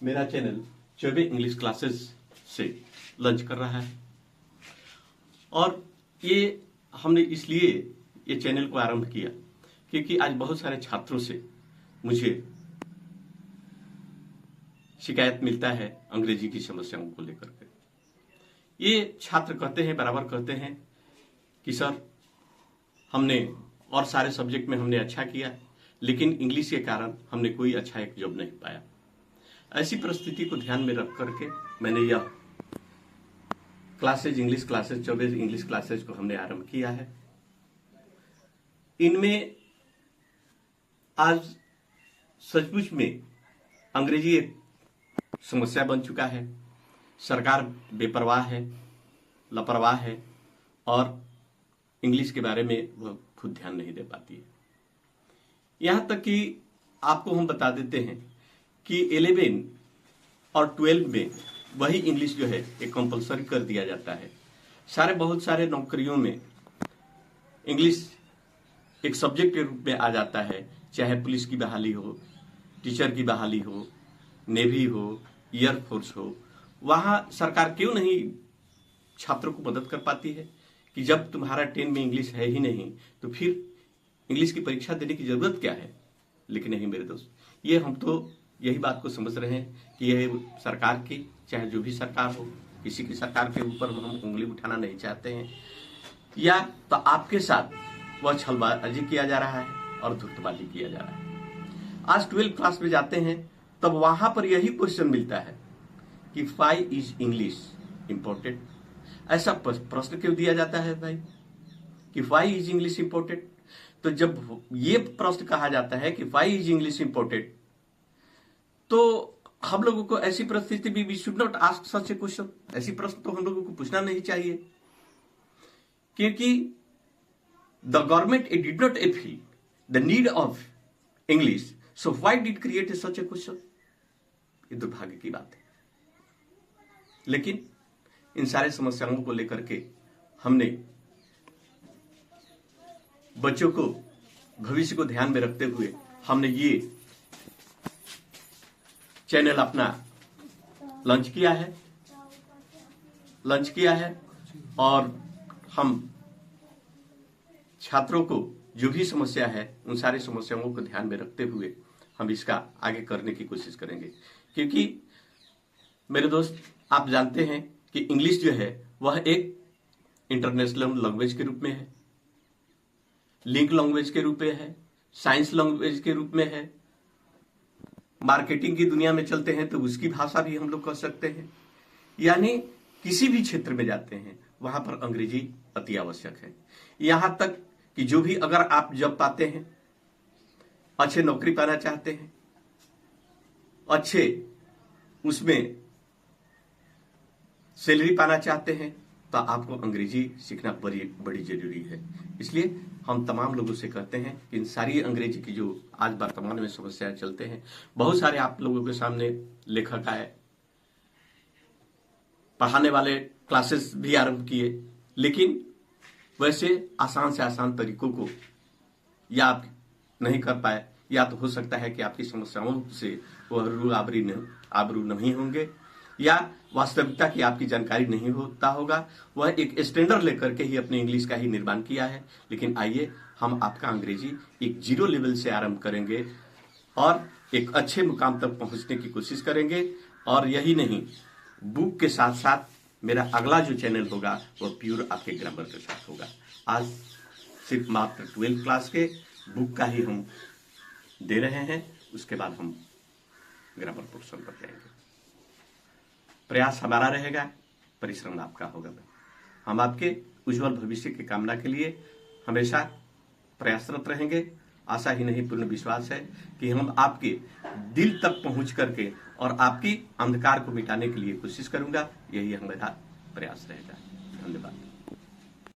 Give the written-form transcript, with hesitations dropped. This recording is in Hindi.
मेरा चैनल चौबे इंग्लिश क्लासेस से लॉन्च कर रहा है और ये हमने इसलिए ये चैनल को आरंभ किया क्योंकि आज बहुत सारे छात्रों से मुझे शिकायत मिलता है अंग्रेजी की समस्याओं को लेकर के। ये छात्र कहते हैं, बराबर कहते हैं कि सर हमने और सारे सब्जेक्ट में हमने अच्छा किया लेकिन इंग्लिश के कारण हमने कोई अच्छा एक जॉब नहीं पाया। ऐसी परिस्थिति को ध्यान में रख करके मैंने यह classes, English classes, 24 English classes को हमने आरंभ किया है। इनमें आज सचमुच में अंग्रेजी एक समस्या बन चुका है। सरकार बेपरवाह है, लापरवाह है और इंग्लिश के बारे में वह खुद ध्यान नहीं दे पाती है। यहां तक कि आपको हम बता देते हैं कि 11 और 12 में वही इंग्लिश जो है एक कंपलसरी कर दिया जाता है। बहुत सारे नौकरियों में इंग्लिश एक सब्जेक्ट के रूप में आ जाता है, चाहे पुलिस की बहाली हो, टीचर की बहाली हो, नेवी हो, एयरफोर्स हो। वहां सरकार क्यों नहीं छात्रों को मदद कर पाती है कि जब तुम्हारा 10 में इंग्लिश है ही नहीं तो फिर इंग्लिश की परीक्षा देने की जरूरत क्या है। लेकिन नहीं मेरे दोस्त, ये हम तो यही बात को समझ रहे हैं कि यह सरकार की, चाहे जो भी सरकार हो, किसी की सरकार के ऊपर हम उंगली उठाना नहीं चाहते हैं, या तो आपके साथ वह छलबाजी किया जा रहा है और धूर्तबाजी किया जा रहा है। आज 12 क्लास में जाते हैं तब वहां पर यही क्वेश्चन मिलता है कि वाई इज इंग्लिश इम्पोर्टेंट। ऐसा प्रश्न क्यों दिया जाता है भाई कि वाई इज इंग्लिश इम्पोर्टेंट? तो जब ये प्रश्न कहा जाता है कि वाई इज इंग्लिश इम्पोर्टेंट, तो हम लोगों को ऐसी परिस्थिति भी we should not ask such a question. ऐसी प्रश्न तो हम लोगों को पूछना नहीं चाहिए क्योंकि the government it did not feel the need of English, so why did create such a question. ये दुर्भाग्य की बात है। लेकिन इन सारे समस्याओं को लेकर के हमने बच्चों को भविष्य को ध्यान में रखते हुए हमने ये चैनल अपना लॉन्च किया है और हम छात्रों को जो भी समस्या है उन सारी समस्याओं को ध्यान में रखते हुए हम इसका आगे करने की कोशिश करेंगे। क्योंकि मेरे दोस्त, आप जानते हैं कि इंग्लिश जो है वह एक इंटरनेशनल लैंग्वेज के रूप में है, लिंक लैंग्वेज के रूप में है, साइंस लैंग्वेज के रूप में है। मार्केटिंग की दुनिया में चलते हैं तो उसकी भाषा भी हम लोग कह सकते हैं। यानी किसी भी क्षेत्र में जाते हैं वहां पर अंग्रेजी अति आवश्यक है। यहां तक कि जो भी अगर आप जॉब पाते हैं, अच्छे नौकरी पाना चाहते हैं, अच्छे उसमें सैलरी पाना चाहते हैं, तो आपको अंग्रेजी सीखना बड़ी जरूरी है। इसलिए हम तमाम लोगों से कहते हैं कि इन सारी अंग्रेजी की जो आज वर्तमान में समस्याएं चलते हैं, बहुत सारे आप लोगों के सामने लेखक आए, पढ़ाने वाले क्लासेस भी आरंभ किए, लेकिन वैसे आसान से आसान तरीकों को या आप नहीं कर पाए, या तो हो सकता है कि आपकी समस्याओं से वह रू आबरू नहीं होंगे, या वास्तविकता की आपकी जानकारी नहीं होता होगा। वह एक स्टैंडर्ड लेकर के ही अपने इंग्लिश का ही निर्माण किया है। लेकिन आइए हम आपका अंग्रेजी एक 0 लेवल से आरंभ करेंगे और एक अच्छे मुकाम तक पहुंचने की कोशिश करेंगे। और यही नहीं, बुक के साथ साथ मेरा अगला जो चैनल होगा वह प्योर आपके ग्रामर के साथ होगा। आज सिर्फ मात्र 12 क्लास के बुक का ही हम दे रहे हैं, उसके बाद हम ग्रामर पोर्शन पर जाएंगे। प्रयास हमारा रहेगा, परिश्रम आपका होगा। हम आपके उज्जवल भविष्य की कामना के लिए हमेशा प्रयासरत रहेंगे। आशा ही नहीं, पूर्ण विश्वास है कि हम आपके दिल तक पहुंच करके और आपकी अंधकार को मिटाने के लिए कोशिश करूंगा। यही हमारा प्रयास रहेगा। धन्यवाद।